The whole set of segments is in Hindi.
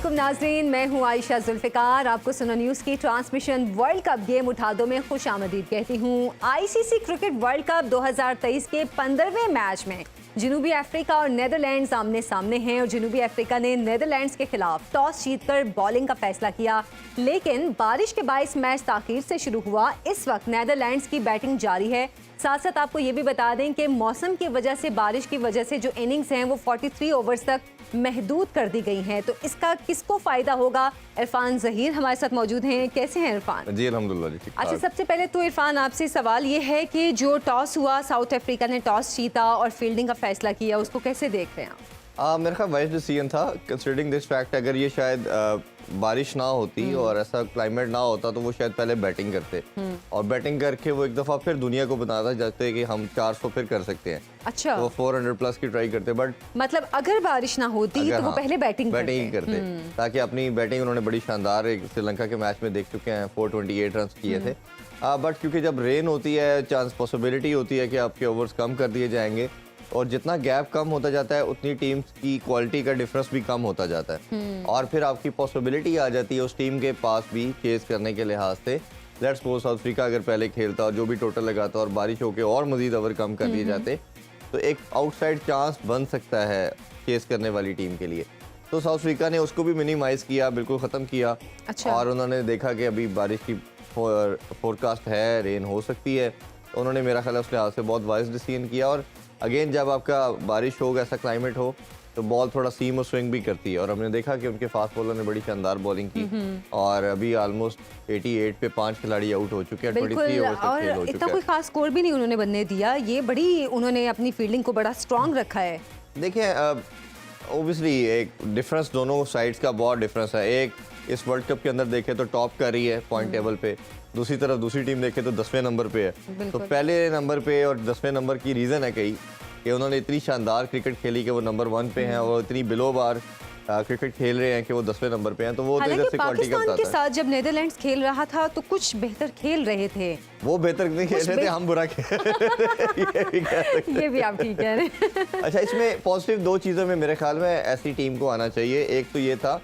वालेकुम नाज़रीन, मैं हूँ आयशा जुल्फ़िकार। आपको सुनो न्यूज़ की ट्रांसमिशन वर्ल्ड कप गेम उठा दो में खुश आमदीद कहती हूँ। आईसीसी क्रिकेट वर्ल्ड कप 2023 के 15वें मैच में जनूबी अफ्रीका और नेदरलैंड्स आमने सामने हैं और जनूबी अफ्रीका ने नेदरलैंड्स के खिलाफ टॉस जीतकर बॉलिंग का फैसला किया, लेकिन बारिश के बायस मैच ताखीर से शुरू हुआ। इस वक्त नेदरलैंड्स की बैटिंग जारी है। साथ साथ आपको ये भी बता दें कि मौसम की वजह से, बारिश की वजह से जो इनिंग्स हैं वो 43 ओवर्स तक महदूद कर दी गई हैं। तो इसका किसको फायदा होगा? इरफान ज़हीर हमारे साथ मौजूद हैं। कैसे हैं इरफान? जी अल्हम्दुलिल्लाह जी। अच्छा, सबसे पहले तो इरफान आपसे सवाल ये है कि जो टॉस हुआ, साउथ अफ्रीका ने टॉस जीता और फील्डिंग का फैसला किया, उसको कैसे देख रहे हैं आप? मेरा ख्याल वाइज डिसीजन था कंसिडरिंग दिस फैक्ट। अगर ये शायद बारिश ना होती और ऐसा क्लाइमेट ना होता तो वो शायद पहले बैटिंग करते और बैटिंग करके वो एक दफ़ा फिर दुनिया को बताता जाते कि हम 400 फिर कर सकते हैं। अच्छा, तो 400 प्लस की ट्राई करते, बट मतलब अगर बारिश ना होती तो वो पहले बैटिंग ही करते ताकि अपनी बैटिंग उन्होंने बड़ी शानदार एक श्रीलंका के मैच में देख चुके हैं, 428 रन किए थे। बट क्योंकि जब रेन होती है, चांस पॉसिबिलिटी होती है कि आपके ओवर्स कम कर दिए जाएंगे और जितना गैप कम होता जाता है उतनी टीम्स की क्वालिटी का डिफरेंस भी कम होता जाता है और फिर आपकी पॉसिबिलिटी आ जाती है उस टीम के पास भी चेस करने के लिहाज से। लेट्स सपोज साउथ अफ्रीका अगर पहले खेलता और जो भी टोटल लगाता और बारिश होकर और मजीद ओवर कम कर दिए जाते तो एक आउटसाइड चांस बन सकता है चेस करने वाली टीम के लिए। तो साउथ अफ्रीका ने उसको भी मिनिमाइज किया, बिल्कुल ख़त्म किया। अच्छा। और उन्होंने देखा कि अभी बारिश की फोरकास्ट है, रेन हो सकती है, तो उन्होंने मेरा ख्याल उस लिहाज से बहुत वाइज डिसीजन किया। और अगेन जब आपका बारिश हो, ऐसा क्लाइमेट हो तो बॉल थोड़ा सीम और स्विंग भी करती है और हमने देखा कि उनके फास्ट बॉलर ने बड़ी शानदार बॉलिंग की और अभी ऑलमोस्ट 88 पे 5 खिलाड़ी आउट हो चुके हैं। 23 ओवर तक खेल हो इतना चुका कोई है। खास स्कोर भी नहीं उन्होंने बनने दिया। ये बड़ी उन्होंने अपनी फील्डिंग को बड़ा स्ट्रांग रखा है। देखिए ओबियसली एक डिफरेंस दोनों साइड्स का बहुत डिफरेंस है। एक इस वर्ल्ड कप के अंदर देखे तो टॉप कर रही है पॉइंट टेबल पे, दूसरी तरफ दूसरी टीम देखे तो 10वें नंबर पे है। तो पहले नंबर पे और 10वें नंबर की रीज़न है कई कि उन्होंने इतनी शानदार क्रिकेट खेली कि वो नंबर 1 पे हैं और इतनी बिलो बार क्रिकेट खेल रहे हैं कि वो 10वें नंबर पे हैं। तो वो तो इधर से क्वालिटी का पाकिस्तान के साथ जब नेदरलैंड्स खेल रहा था तो कुछ बेहतर खेल रहे थे। वो बेहतर नहीं खेल रहे थे, हम बुरा खेल ये भी आप ठीक कह रहे हैं। अच्छा, इसमें पॉजिटिव 2 चीज़ों में मेरे ख्याल में ऐसी टीम को आना चाहिए। एक तो ये था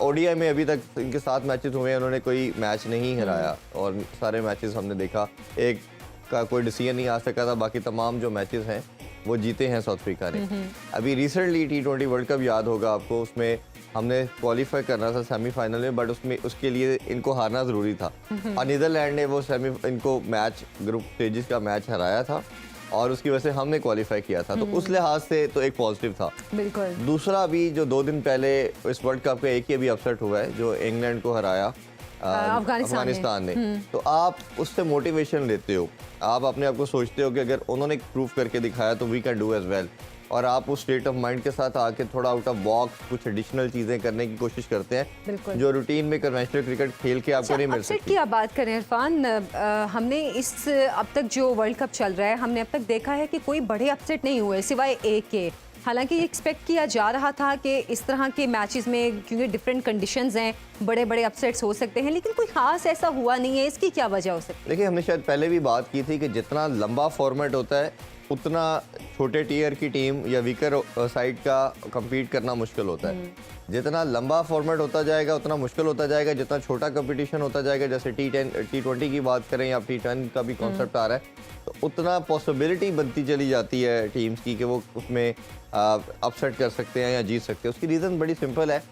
ओडीआई में अभी तक इनके 7 मैचेस हुए हैं, उन्होंने कोई मैच नहीं हराया और सारे मैचेस हमने देखा, एक का कोई डिसीजन नहीं आ सका था, बाकी तमाम जो मैचेस हैं वो जीते हैं साउथ अफ्रीका ने। अभी रिसेंटली T20 वर्ल्ड कप याद होगा आपको, उसमें हमने क्वालिफाई करना था सेमीफाइनल में, बट उसमें उसके लिए इनको हारना ज़रूरी था और नीदरलैंड ने वो इनको मैच ग्रुप स्टेजेस का मैच हराया था और उसकी वजह से हमने क्वालिफाई किया था। तो उस लिहाज से तो एक पॉजिटिव था। बिल्कुल। दूसरा अभी जो 2 दिन पहले इस वर्ल्ड कप का एक ही अभी अपसेट हुआ है जो इंग्लैंड को हराया अफगानिस्तान ने। तो आप उससे मोटिवेशन लेते हो, आप अपने आप को सोचते हो कि अगर उन्होंने प्रूव करके दिखाया तो we can do as well, और आप उस स्टेट ऑफ माइंड के साथ आके थोड़ा आउट ऑफ बॉक्स कुछ एडिशनल चीजें करने की कोशिश करते हैं जो रूटीन में कन्वेंशनल क्रिकेट खेल के आपको नहीं मिल सकती। की आप बात करें इरफान, हमने इस अब तक जो वर्ल्ड कप चल रहा है हमने अब तक देखा है कि कोई बड़े अपसेट नहीं हुए सिवाय एक के। हालांकि ये एक्सपेक्ट किया जा रहा था कि इस तरह के मैचेस में क्योंकि डिफरेंट कंडीशंस हैं, बड़े बड़े अपसेट्स हो सकते हैं, लेकिन कोई खास ऐसा हुआ नहीं है। इसकी क्या वजह हो सकती है? देखिए, हमने शायद पहले भी बात की थी कि जितना लंबा फॉर्मेट होता है उतना छोटे टीयर की टीम या वीकर साइड का compete करना मुश्किल होता है। जितना लंबा फॉर्मेट होता जाएगा उतना मुश्किल होता जाएगा, जितना छोटा कंपटीशन होता जाएगा, जैसे T20 की बात करें या T10 का भी कॉन्सेप्ट आ रहा है, तो उतना पॉसिबिलिटी बनती चली जाती है टीम्स की कि वो उसमें अपसेट कर सकते हैं या जीत सकते हैं। उसकी रीज़न बड़ी सिंपल है,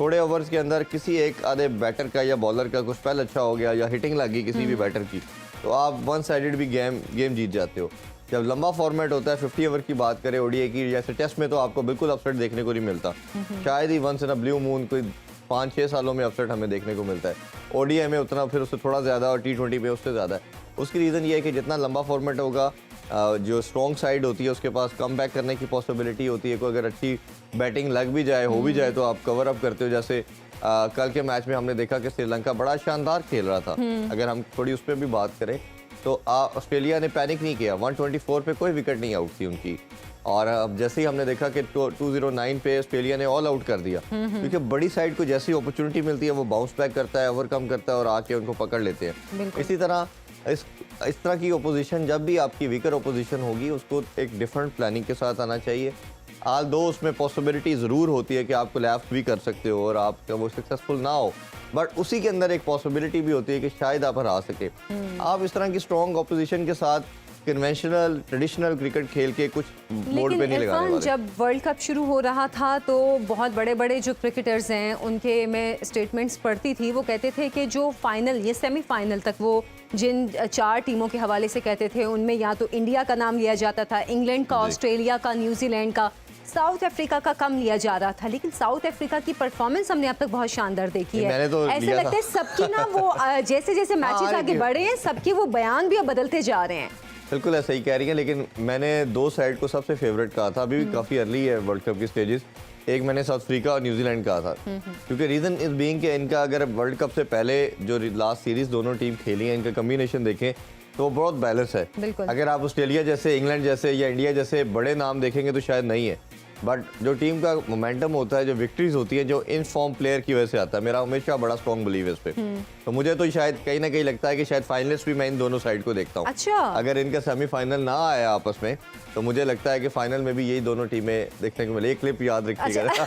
थोड़े ओवर्स के अंदर किसी एक आधे बैटर का या बॉलर का कुछ स्पेल अच्छा हो गया या हिटिंग लग गई किसी भी बैटर की, तो आप 1 साइडेड भी गेम जीत जाते हो। जब लंबा फॉर्मेट होता है, 50 ओवर की बात करें ओडीआई की, जैसे टेस्ट में तो आपको बिल्कुल अपसेट देखने को नहीं मिलता, शायद ही once in a blue moon कोई 5-6 सालों में अपसेट हमें देखने को मिलता है। ओडीआई में उतना, फिर उससे थोड़ा ज़्यादा, और T20 में उससे ज़्यादा है। उसकी रीज़न ये है कि जितना लंबा फॉर्मेट होगा, जो स्ट्रॉन्ग साइड होती है उसके पास कम बैक करने की पॉसिबिलिटी होती है। कोई अगर अच्छी बैटिंग लग भी जाए, हो भी जाए, तो आप कवर अप करते हो। जैसे कल के मैच में हमने देखा कि श्रीलंका बड़ा शानदार खेल रहा था। अगर हम थोड़ी उस पर भी बात करें तो ऑस्ट्रेलिया ने पैनिक नहीं किया, 124 पे कोई विकेट नहीं आउट थी उनकी, और अब जैसे ही हमने देखा कि 209 पे ऑस्ट्रेलिया ने ऑल आउट कर दिया, क्योंकि बड़ी साइड को जैसी अपॉर्चुनिटी मिलती है वो बाउंस बैक करता है, ओवरकम करता है और आके उनको पकड़ लेते हैं। इसी तरह इस तरह की ओपोजिशन, जब भी आपकी वीकर ओपोजिशन होगी, उसको एक डिफरेंट प्लानिंग के साथ आना चाहिए। आल दो उसमें पॉसिबिलिटी ज़रूर होती है कि आप कोलैप्स भी कर सकते हो और आपका वो सक्सेसफुल ना हो, बट उसी के अंदर एक पॉसिबिलिटी भी होती है कि शायद आप हरा सके। आप इस तरह की स्ट्रॉन्ग ऑपोजिशन के साथ कन्वेंशनल ट्रेडिशनल क्रिकेट खेल के कुछ बोर्ड पे नहीं लगाने इरफान, वाले। जब वर्ल्ड कप शुरू हो रहा था तो बहुत बड़े बड़े जो क्रिकेटर्स हैं उनके मैं स्टेटमेंट्स पढ़ती थी, वो कहते थे कि जो फाइनल ये सेमीफाइनल तक वो जिन 4 टीमों के हवाले से कहते थे उनमें या तो इंडिया का नाम लिया जाता था, इंग्लैंड का, ऑस्ट्रेलिया का, न्यूजीलैंड का, साउथ अफ्रीका का कम लिया जा रहा था, लेकिन साउथ अफ्रीका की परफॉर्मेंस हमने अब तक बहुत शानदार देखी है। मैंने तो ऐसे लिया लगता है सबकी ना वो जैसे जैसे मैचेस आगे बढ़ रहे हैं सबके वो बयान भी अब बदलते जा रहे हैं। बिल्कुल ऐसा ही कह रही है, लेकिन मैंने 2 साइड को सबसे फेवरेट कहा था, अभी भी काफ़ी अर्ली है वर्ल्ड कप की स्टेजेस। एक मैंने साउथ अफ्रीका और न्यूजीलैंड कहा था, क्योंकि रीज़न इस बीइंग कि इनका अगर वर्ल्ड कप से पहले जो लास्ट सीरीज दोनों टीम खेली है, इनका कम्बिनेशन देखें तो वो बहुत बैलेंस है। अगर आप ऑस्ट्रेलिया जैसे, इंग्लैंड जैसे या इंडिया जैसे बड़े नाम देखेंगे तो शायद नहीं है, बट जो टीम का मोमेंटम होता है, जो विक्ट्रीज होती है, जो इन फॉर्म प्लेयर की वजह से आता है, मेरा हमेशा बड़ा स्ट्रॉन्ग बिलीव है इस पे। तो मुझे तो शायद कहीं ना कहीं लगता है कि शायद फाइनलिस्ट भी मैं इन दोनों साइड को देखता हूँ। अच्छा। अगर इनका सेमीफाइनल ना आया आपस में तो मुझे लगता है कि फाइनल में भी यही दोनों टीमें देखने को मिले। एक क्लिप याद रखिएगा।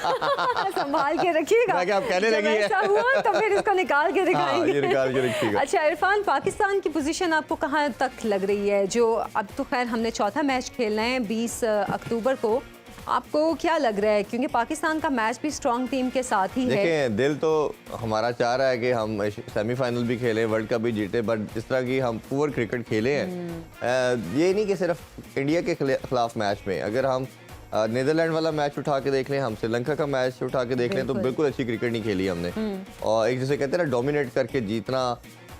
संभाल के रखिएगा, आप कहने लगी है। ऐसा हुआ तो फिर इसको निकाल के दिखाएंगे। ये निकाल के रखिएगा। अच्छा इरफान, पाकिस्तान की पोजीशन आपको कहाँ तक लग रही है? जो अब तो खैर हमने चौथा मैच खेलना है 20 अक्टूबर को, आपको क्या लग रहा है? क्योंकि पाकिस्तान का मैच भी स्ट्रॉन्ग टीम के साथ ही है। देखें, दिल तो हमारा चाह रहा है कि हम सेमीफाइनल भी खेलें, वर्ल्ड कप भी जीते, बट जिस तरह की हम पुअर क्रिकेट खेले हैं, ये नहीं कि सिर्फ इंडिया के खिलाफ मैच में, अगर हम नीदरलैंड वाला मैच उठा के देख लें, हम श्रीलंका का मैच उठा के देख लें, तो बिल्कुल अच्छी क्रिकेट नहीं खेली हमने। और एक जिसे कहते हैं ना डोमिनेट करके जीतना,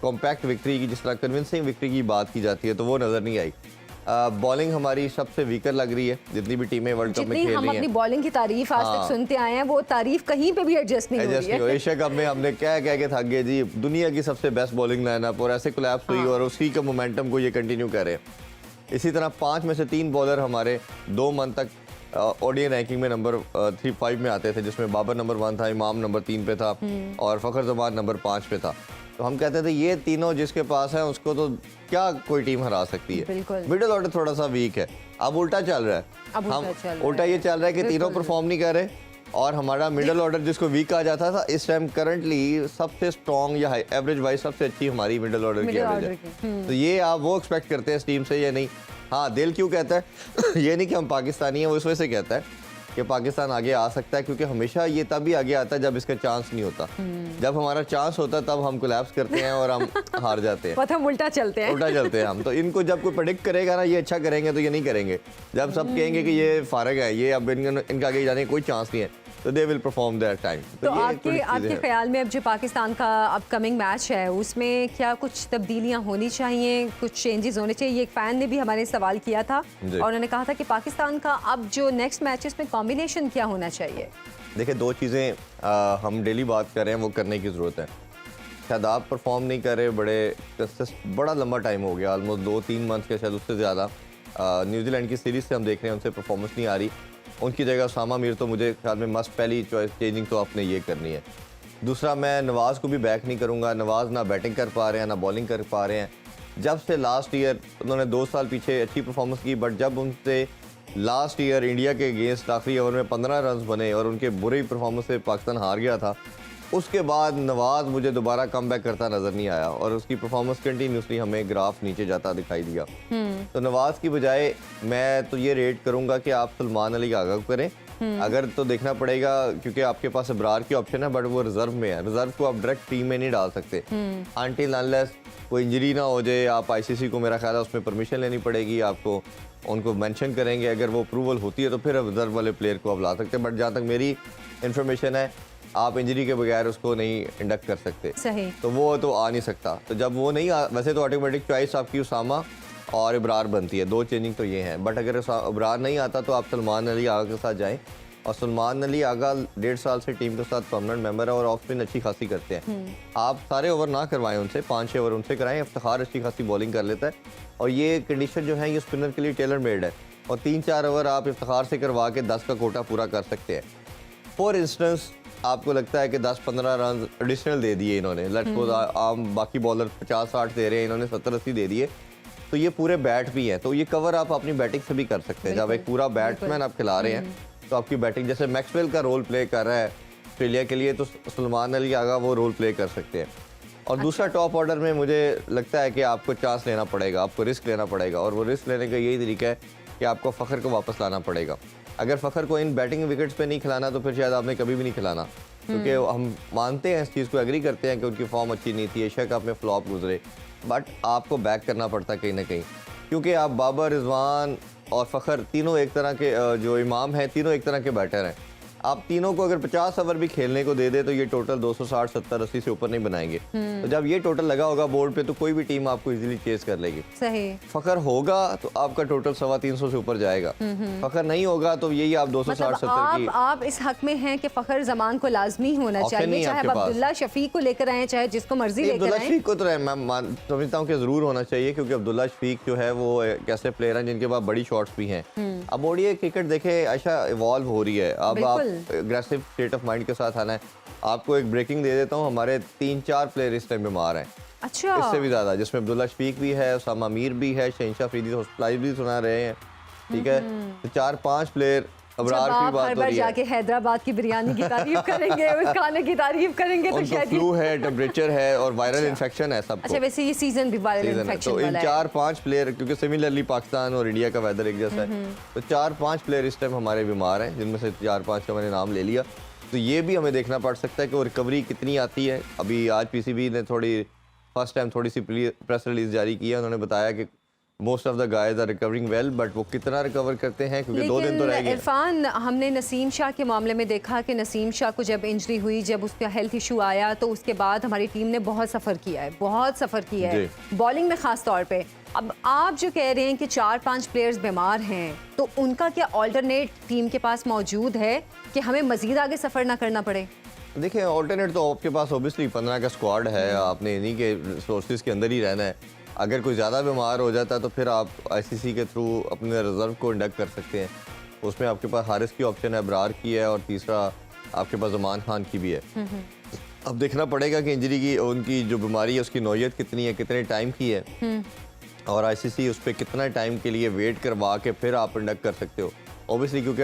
कॉम्पैक्ट विक्ट्री की, जिस तरह कन्विंसिंग विक्ट्री की बात की जाती है, तो वो नज़र नहीं आई। बॉलिंग हमारी सबसे वीकर लग रही है, जितनी भी टीमें वर्ल्ड कप में खेल रही हैं। हम अपनी बॉलिंग की तारीफ आज तक सुनते आए हैं, वो तारीफ कहीं पे भी एडजस्ट नहीं हो रही है। एशिया कप में हमने क्या कह के थक गए जी, दुनिया की सबसे बेस्ट बॉलिंग लाइनअप, और ऐसे कोलैप्स हुई और उसी का मोमेंटम को ये कंटिन्यू कर रहे हैं। इसी तरह 5 में से 3 बॉलर हमारे 2 मंथ तक ओडीआई रैंकिंग में नंबर 3-5 में आते थे, जिसमें बाबर नंबर 1 था, इमाम नंबर 3 पे था और फखर जमान नंबर 5 पे था। तो हम कहते थे ये तीनों जिसके पास है उसको तो क्या कोई टीम हरा सकती है। मिडिल ऑर्डर थोड़ा सा वीक है, अब उल्टा चल रहा है। हम उल्टा ये चल रहा है कि तीनों परफॉर्म नहीं कर रहे, और हमारा मिडिल ऑर्डर जिसको वीक कहा जाता था, इस टाइम करंटली सबसे स्ट्रॉन्ग या एवरेज वाइज सबसे अच्छी हमारी मिडिल ऑर्डर की एवरेज है। तो ये आप वो एक्सपेक्ट करते हैं इस टीम से या नहीं? हाँ, दिल क्यों कहता है ये नहीं कि हम पाकिस्तानी हैं, वो इस वजह से कहता है कि पाकिस्तान आगे आ सकता है, क्योंकि हमेशा ये तभी आगे आता है जब इसका चांस नहीं होता। जब हमारा चांस होता है तब हम कोलैप्स करते हैं और हम हार जाते हैं। हम उल्टा चलते हैं हम। तो इनको जब कोई प्रेडिक्ट करेगा ना ये अच्छा करेंगे, तो ये नहीं करेंगे। जब सब कहेंगे कि ये फारग है, ये अब इनका आगे जाने का कोई चांस नहीं है, तो they will perform that time. तो आपके ख्याल में अब जो पाकिस्तान का अपकमिंग मैच है उसमें क्या कुछ तब्दीलियां होनी चाहिए, कुछ चेंजेस होने चाहिए? एक फैन ने भी हमारे सवाल किया था और उन्होंने कहा था कि पाकिस्तान का अब जो नेक्स्ट मैचेस में कॉम्बिनेशन क्या होना चाहिए? देखिए, 2 चीज़ें हम डेली बात कर रहे हैं, वो करने की ज़रूरत है। शायद आप परफॉर्म नहीं कर रहे, बड़ा लंबा टाइम हो गया, ऑलमोस्ट 2-3 मंथ के, शायद उससे ज़्यादा। न्यूजीलैंड की सीरीज़ से हम देख रहे हैं उनसे परफॉर्मेंस नहीं आ रही। उनकी जगह उसामा मीर, तो मुझे ख्याल में मस्ट पहली चॉइस चेंजिंग तो आपने ये करनी है। दूसरा, मैं नवाज़ को भी बैक नहीं करूँगा। नवाज़ ना बैटिंग कर पा रहे हैं ना बॉलिंग कर पा रहे हैं। जब से लास्ट ईयर उन्होंने 2 साल पीछे अच्छी परफॉर्मेंस की, बट जब उनसे लास्ट ईयर इंडिया के अगेंस्ट आखिरी ओवर में 15 रन बने और उनके बुरी परफॉर्मेंस से पाकिस्तान हार गया था, उसके बाद नवाज़ मुझे दोबारा कम बैक करता नज़र नहीं आया और उसकी परफॉर्मेंस कंटिन्यूसली हमें ग्राफ नीचे जाता दिखाई दिया। तो नवाज़ की बजाय मैं तो ये रेट करूँगा कि आप सलमान अली का आगाह करें। अगर तो देखना पड़ेगा, क्योंकि आपके पास अबरार की ऑप्शन है, बट वो रिजर्व में है। रिजर्व को आप डायरेक्ट टीम में नहीं डाल सकते अनटिल अनलेस कोई इंजरी ना हो जाए। आप आईसीसी को, मेरा ख्याल है, उसमें परमिशन लेनी पड़ेगी आपको, उनको मेंशन करेंगे। अगर वो अप्रूवल होती है तो फिर रिजर्व वाले प्लेयर को आप ला सकते हैं, बट जहाँ तक मेरी इन्फॉर्मेशन है, आप इंजरी के बगैर उसको नहीं इंडक्ट कर सकते। सही। तो वो तो आ नहीं सकता। तो जब वो नहीं वैसे तो ऑटोमेटिक चॉइस आपकी उसामा और इब्रार बनती है, 2 चेंजिंग तो ये हैं। बट अगर इब्रार नहीं आता तो आप सलमान अली आगा के साथ जाएं, और सलमान अली आगा 1.5 साल से टीम के साथ परमानेंट मेंबर है और ऑफ स्पिन अच्छी खासी करते हैं। आप सारे ओवर ना करवाएं उनसे, 5-6 ओवर उनसे कराएं। इफ्तिखार अच्छी खासी बॉलिंग कर लेता है और ये कंडीशन जो है ये स्पिनर के लिए टेलर मेड है, और 3-4 ओवर आप इफ्तिखार से करवा के 10 का कोटा पूरा कर सकते हैं। फॉर इंस्टेंस, आपको लगता है कि 10-15 रन एडिशनल दे दिए इन्होंने, लेट्स सपोज आम बाकी बॉलर 50-60 दे रहे हैं, इन्होंने 70-80 दे दिए, तो ये पूरे बैट भी हैं, तो ये कवर आप अपनी बैटिंग से भी कर सकते हैं। जब एक पूरा बैट्समैन आप खिला रहे हैं तो आपकी बैटिंग जैसे मैक्सवेल का रोल प्ले कर रहा है ऑस्ट्रेलिया के लिए, तो सलमान अली आगा वो रोल प्ले कर सकते हैं। और दूसरा टॉप ऑर्डर में मुझे लगता है कि आपको चांस लेना पड़ेगा, आपको रिस्क लेना पड़ेगा, और वो रिस्क लेने का यही तरीका है कि आपको फ़खर को वापस लाना पड़ेगा। अगर फ़खर को इन बैटिंग विकेट्स पे नहीं खिलाना तो फिर शायद आपने कभी भी नहीं खिलाना, क्योंकि हम मानते हैं इस चीज़ को, एग्री करते हैं कि उनकी फॉर्म अच्छी नहीं थी, एशिया कप में फ्लॉप गुजरे, बट आपको बैक करना पड़ता कहीं ना कहीं, क्योंकि आप बाबर, रिजवान और फ़खर तीनों एक तरह के जो इमाम हैं, तीनों एक तरह के बैटर हैं। आप तीनों को अगर 50 ओवर भी खेलने को दे दे तो ये टोटल 260, 70, 80 से ऊपर नहीं बनाएंगे। तो जब ये टोटल लगा होगा बोर्ड पे तो कोई भी टीम आपको इजीली चेस कर लेगी। सही। फखर होगा तो आपका टोटल 350 से ऊपर जाएगा, फखर नहीं होगा तो यही आप 260, 70 की। आप इस हक में हैं कि फखर जमान को लाजमी होना चाहिए, चाहे आप अब्दुल्ला शफीक को लेकर आए, चाहे जिसको मर्जी लेकर आए। अब्दुल्ला शफीक को तो मैं समझता हूँ कि जरूर होना चाहिए, क्योंकि अब्दुल्ला शफीक जो है वो एक ऐसे प्लेयर हैं जिनके पास बड़ी शॉट्स भी हैं। अब ओडीआई क्रिकेट देखे आयशा इवॉल्व हो रही है, अब आप एग्रेसिव स्टेट ऑफ माइंड के साथ आना है। आपको एक ब्रेकिंग दे देता हूँ, हमारे 3-4 प्लेयर इस टाइम बीमार हैं। अच्छा। इससे भी ज्यादा, जिसमें अब्दुल्ला शफीक भी है, उसामा अमीर भी है, शहनशाह अफरीदी हॉस्पिटलाइज भी सुना रहे हैं, ठीक है। तो 4-5 प्लेयर, अबरार की बात हो रही है, जाके हैदराबाद की बिरयानी की तारीफ करेंगे, उस खाने की तारीफ करेंगे तो शायद फ्लू है, टेम्परेचर है और वायरल इन्फेक्शन है सबको। अच्छा, वैसे ये सीजन भी वायरल इन्फेक्शन तो इन वाला है। 4-5 प्लेयर, क्योंकि सिमिलरली पाकिस्तान और इंडिया का वेदर एक जैसा है, तो 4-5 प्लेयर इस टाइम हमारे बीमार हैं, जिनमें से 4-5 का मैंने नाम ले लिया। तो ये भी हमें देखना पड़ सकता है कि वो रिकवरी कितनी आती है। अभी आज पीसीबी ने फर्स्ट टाइम थोड़ी सी प्रेस रिलीज जारी की है, उन्होंने बताया कि most of the guys are recovering well, but वो कितना रिकवर करते हैं, क्योंकि 2 दिन तो रह गए। इरफान, हमने नसीम शाह के मामले में देखा कि नसीम शाह को जब इंजरी हुई, जब उसका हेल्थ इशू आया, तो उसके बाद हमारी टीम ने बहुत सफ़र किया है, बहुत सफ़र किया है बॉलिंग में ख़ास तौर पे। अब आप जो कह रहे हैं कि 4-5 प्लेयर्स बीमार हैं, तो उनका क्या ऑल्टरनेट टीम के पास मौजूद है कि हमें मज़ीद आगे सफ़र ना करना पड़े? देखिए, ऑल्टरनेट तो आपके पास ऑब्वियसली 15 का स्क्वाड है, आपने इन्हीं के रिसोर्सेज के अंदर ही रहना है। अगर कोई ज़्यादा बीमार हो जाता है तो फिर आप आईसीसी के थ्रू अपने रिजर्व को इंडक्ट कर सकते हैं। उसमें आपके पास हारिस की ऑप्शन है, अबरार की है, और तीसरा आपके पास जमान खान की भी है। अब देखना पड़ेगा कि इंजरी की, उनकी जो बीमारी है उसकी नौयत कितनी है, कितने टाइम की है, और आईसीसी उस पर कितना टाइम के लिए वेट करवा के फिर आप इंडक्ट कर सकते हो। ऑब्वियसली क्योंकि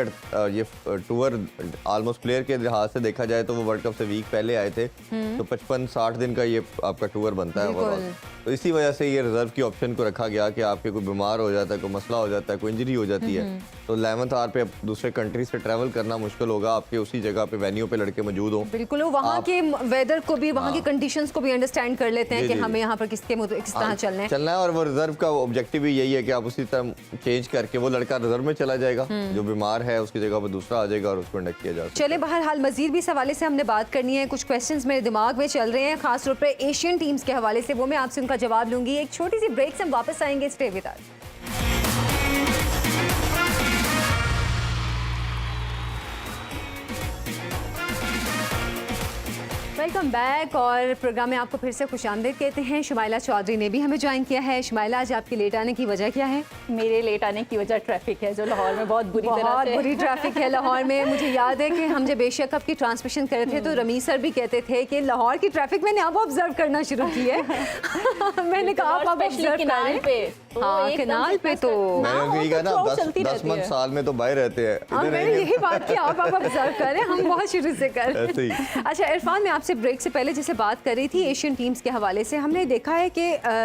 ये टूर ऑलमोस्ट प्लेयर के लिहाज से देखा जाए तो वो वर्ल्ड कप से वीक पहले आए थे, तो 55-60 दिन का ये आपका टूर बनता है ओवरऑल। तो इसी वजह से ये रिजर्व की ऑप्शन को रखा गया कि आपके कोई बीमार हो जाता है, कोई मसला हो जाता है, कोई इंजरी हो जाती है, तो 11th आवर पे दूसरे कंट्री से ट्रैवल करना मुश्किल होगा, आपके उसी जगह पे वेन्यू पे लड़के मौजूद हों। बिल्कुल, वहाँ के वेदर को भी, वहाँ की कंडीशंस को भी अंडरस्टैंड कर लेते हैं कि हमें यहाँ पर किस तरह चलना है। और वो रिजर्व का ऑब्जेक्टिव भी यही है कि आप उसी तरह चेंज करके वो लड़का रिजर्व में चला जाएगा, जो बीमार है उसकी जगह पर दूसरा आ जाएगा और उसको इंडक्ट किया जाएगा। चले, बहरहाल मजीद भी इस हवाले से हमने बात करनी है, कुछ क्वेश्चंस मेरे दिमाग में चल रहे हैं, खासतौर पर एशियन टीम्स के हवाले से, वो मैं आपसे उनका जवाब लूंगी। एक छोटी सी ब्रेक से हम वापस आएंगे, stay with us. Welcome back, और प्रोग्राम में आपको फिर से खुशामदीद कहते हैं। शुमाइला चौधरी ने भी हमें ज्वाइन किया है। शुमाइला, आज आपके लेट आने की वजह क्या है? मेरे लेट आने की वजह ट्रैफिक है, जो लाहौर में बहुत बुरी ट्रैफिक है लाहौर में। मुझे याद है कि हम जब एशिया कप की ट्रांसमिशन कर रहे थे तो रमीज सर भी कहते थे कि लाहौर की ट्रैफिक मैंने अब ऑब्जर्व करना शुरू की है। मैंने कहा आप ऑब्जर्व किनाल पे, हाँ किनाल पे तो मैंने कहा ना 10 मंथ साल में तो बाहर रहते हैं। मैंने यही बात की, आप ऑब्जर्व करें, हम बहुत शुरू से कर। अच्छा इरफान, मैं आपसे ब्रेक से पहले जैसे बात करी थी एशियन टीम्स के हवाले से, हमने देखा है कि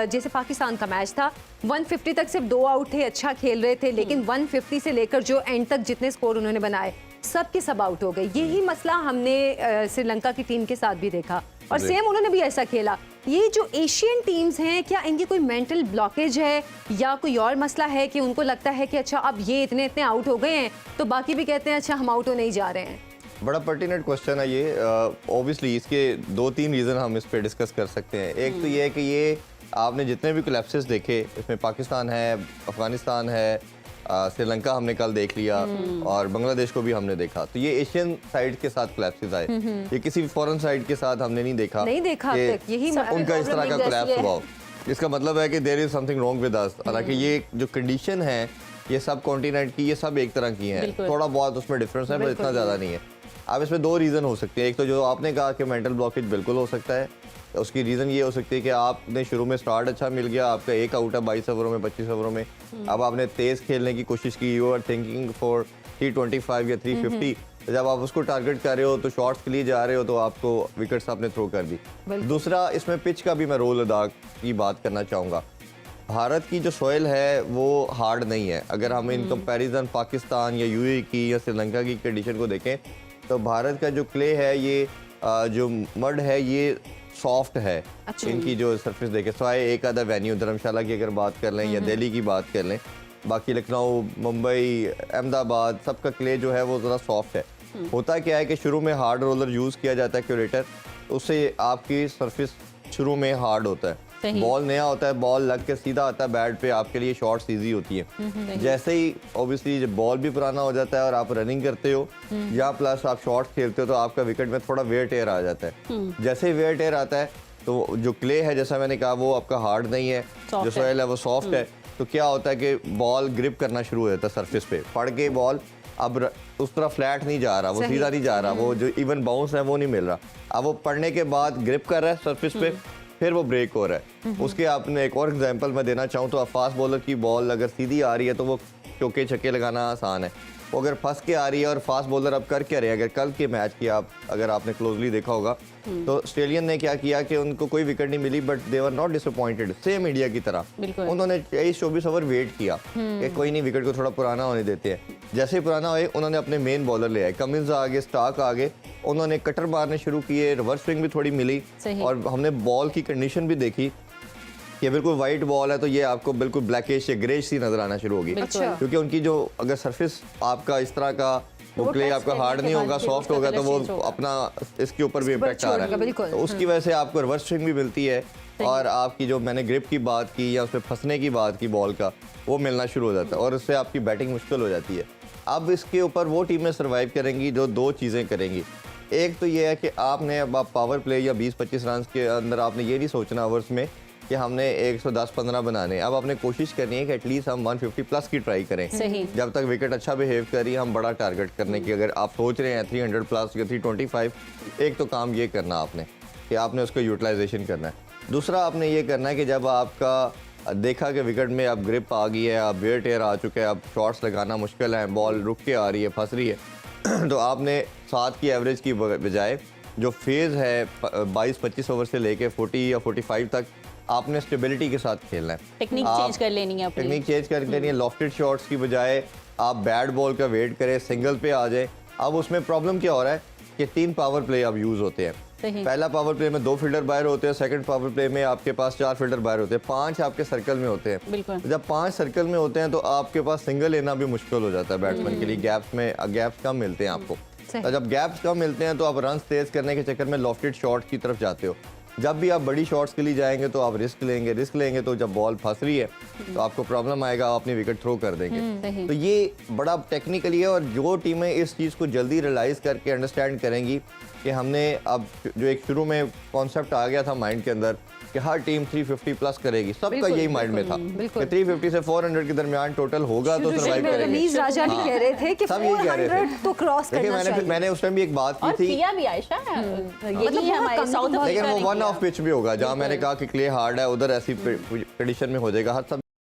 जैसे पाकिस्तान का मैच था, 150 तक सिर्फ 2 आउट थे, अच्छा खेल रहे थे, लेकिन 150 से लेकर जो एंड तक जितने स्कोर उन्होंने बनाए सब के सब आउट हो गए। यही मसला हमने श्रीलंका की टीम के साथ भी देखा, और सेम उन्होंने भी ऐसा खेला। ये जो एशियन टीम्स हैं, क्या इनकी कोई मेंटल ब्लॉकेज है या कोई और मसला है कि उनको लगता है कि अच्छा अब ये इतने आउट हो गए हैं तो बाकी भी कहते हैं अच्छा हम आउट हो नहीं जा रहे हैं? बड़ा पर्टिनेंट क्वेश्चन है ये। ऑब्वियसली इसके 2-3 रीज़न हम इस पे डिस्कस कर सकते हैं। एक तो ये है कि ये आपने जितने भी कोलैप्सेस देखे, इसमें पाकिस्तान है, अफगानिस्तान है, श्रीलंका हमने कल देख लिया, और बांग्लादेश को भी हमने देखा, तो ये एशियन साइड के साथ कोलैप्सेस आए। ये किसी भी फॉरेन साइड के साथ हमने नहीं देखा यही उनका इस तरह का कोलैप्स हुआ। इसका मतलब है कि there is something wrong with us. हालांकि ये जो कंडीशन है ये सब कॉन्टिनेंट की, ये सब एक तरह की है, थोड़ा बहुत उसमें डिफरेंस है पर इतना ज़्यादा नहीं है। अब इसमें 2 रीज़न हो सकते हैं। एक तो जो आपने कहा कि मेंटल ब्लॉकेज बिल्कुल हो सकता है, उसकी रीज़न ये हो सकती है कि आपने शुरू में स्टार्ट अच्छा मिल गया, आपका 1 आउट है 22 ओवरों में, 25 ओवरों में, अब आपने तेज़ खेलने की कोशिश की, यू आर थिंकिंग फॉर 325 या 350, जब आप उसको टारगेट कर रहे हो तो शॉट्स के लिए जा रहे हो तो आपको विकेट्स आपने थ्रो कर दी। दूसरा इसमें पिच का भी मैं रोल अदा की बात करना चाहूँगा। भारत की जो सॉइल है वो हार्ड नहीं है। अगर हम इन कंपैरिजन पाकिस्तान या यूएई की या श्रीलंका की कंडीशन को देखें तो भारत का जो क्ले है ये जो मड है ये सॉफ्ट है। इनकी जो सरफेस देखें सवाए एक आधा वेन्यू धर्मशाला की अगर बात कर लें या दिल्ली की बात कर लें, बाकी लखनऊ, मुंबई, अहमदाबाद सबका क्ले जो है वो ज़रा सॉफ्ट है। होता क्या है कि शुरू में हार्ड रोलर यूज़ किया जाता है क्यूरेटर, उससे आपकी सरफेस शुरू में हार्ड होता है, बॉल नया होता है, बॉल लग के सीधा आता है बैट पे, आपके लिए शॉट्स इजी होती है। जैसे ही ऑब्वियसली जब बॉल भी पुराना हो जाता है और आप रनिंग करते हो या प्लस आप शॉट्स खेलते हो तो आपका विकेट में थोड़ा वेयर टेयर आ जाता है। जैसे ही वेयर टेयर आता है तो जो क्ले है जैसा मैंने कहा वो आपका हार्ड नहीं है, जो सॉइल है वो सॉफ्ट है, तो क्या होता है कि बॉल ग्रिप करना शुरू हो जाता है सरफेस पे, पड़ के बॉल अब उस तरह फ्लैट नहीं जा रहा, वो सीधा नहीं जा रहा, वो जो इवन बाउंस है वो नहीं मिल रहा। अब वो पड़ने के बाद ग्रिप कर रहा है सरफेस पे, फिर वो ब्रेक हो रहा है। उसके आपने एक और एग्जांपल मैं देना चाहूँ तो फास्ट बॉलर की बॉल अगर सीधी आ रही है तो वो चौके छक्के लगाना आसान है, वो अगर फंस के आ रही है और फास्ट बॉलर अब कर क्या रहे हैं, अगर कल के मैच की अगर आपने क्लोजली देखा होगा तो ऑस्ट्रेलियन ने क्या किया कि उनको कोई विकेट नहीं मिली but they were not disappointed, same India की तरह उन्होंने 23-24 ओवर वेट किया कि कोई नहीं विकेट को थोड़ा पुराना होने देते हैं। जैसे ही पुराना हुए उन्होंने अपने मेन बॉलर ले आए, कमिंस आगे, स्टार्क आगे, उन्होंने कटर मारने शुरू किए, रिवर्स स्विंग भी थोड़ी मिली और हमने बॉल की कंडीशन भी देखी कि बिल्कुल वाइट बॉल है तो ये आपको बिल्कुल ब्लैकिश या ग्रेश सी नजर आना शुरू होगी। क्योंकि उनकी जो अगर सरफेस आपका इस तरह का वो क्ले आपका हार्ड नहीं होगा, सॉफ्ट होगा तो वो अपना इसके ऊपर भी इम्पैक्ट आ रहा है, तो उसकी वजह से आपको रिवर्स स्विंग भी मिलती है और आपकी जो मैंने ग्रिप की बात की या उसमें फंसने की बात की बॉल का वो मिलना शुरू हो जाता है और उससे आपकी बैटिंग मुश्किल हो जाती है। अब इसके ऊपर वो टीमें सर्वाइव करेंगी जो दो चीज़ें करेंगी। एक तो ये है कि आपने अब आप पावर प्ले या 20-25 रन के अंदर आपने ये नहीं सोचना ओवर्स में कि हमने 110-15 बनाने, अब आपने कोशिश करनी है कि एटलीस्ट हम 150 प्लस की ट्राई करें। जब तक विकेट अच्छा बिहेव करी हम बड़ा टारगेट करने की, अगर आप सोच रहे हैं 300 प्लस या 325, एक तो काम ये करना आपने कि आपने उसका यूटिलाइजेशन करना है। दूसरा आपने ये करना है कि जब आपका देखा कि विकेट में अब ग्रिप आ गई है, अब वेयर टेयर आ चुका है, अब शॉट्स लगाना मुश्किल है, बॉल रुक के आ रही है, फंस रही है तो आपने 7 की एवरेज की बजाय जो फेज़ है 22-25 ओवर से लेके 40 या 45 तक आपने स्टेबिलिटी के साथ खेलना है, टेक्निक चेंज कर लेनी है, टेक्निक चेंज कर लेनी है। लॉफ्टेड शॉट्स की बजाय आप बैट बॉल का वेट करें, सिंगल पे आ जाए। अब उसमें प्रॉब्लम क्या हो रहा है कि 3 पावर प्ले अब यूज होते हैं। पहला पावर प्ले में 2 फील्डर बाहर होते हैं, सेकंड पावर प्ले में आपके पास 4 फील्डर बाहर होते हैं, 5 आपके सर्कल में होते हैं। जब 5 सर्कल में होते हैं तो आपके पास सिंगल लेना भी मुश्किल हो जाता है बैट्समैन के लिए, गैप्स कम मिलते हैं आपको। तो जब गैप्स कम मिलते हैं तो आप रन तेज करने के चक्कर में लॉफ्टेड शॉट की तरफ जाते हो। जब भी आप बड़ी शॉट्स के लिए जाएंगे तो आप रिस्क लेंगे तो जब बॉल फंस रही है तो आपको प्रॉब्लम आएगा, आप अपनी विकेट थ्रो कर देंगे। तो ये बड़ा टेक्निकली है और जो टीमें इस चीज़ को जल्दी रियलाइज़ करके अंडरस्टैंड करेंगी कि हमने अब जो एक शुरू में कॉन्सेप्ट आ गया था माइंड के अंदर कि हर टीम 350 प्लस करेगी, सबका यही माइंड में था कि 350 से 400 के दरमियान टोटल होगा तो सर्वाइव करेंगे। रमीज राजा भी कह रहे थे कि 400 तो क्रॉस करना चाहिए। मैंने उस टाइम भी एक बात की थी, किया भी आयशा, यही है हमारे साउथ अफ्रीका, लेकिन वो वन ऑफ पिच भी होगा जहाँ मैंने कहा कि क्ले हार्ड है, उधर ऐसी कंडीशन में हो जाएगा हर सब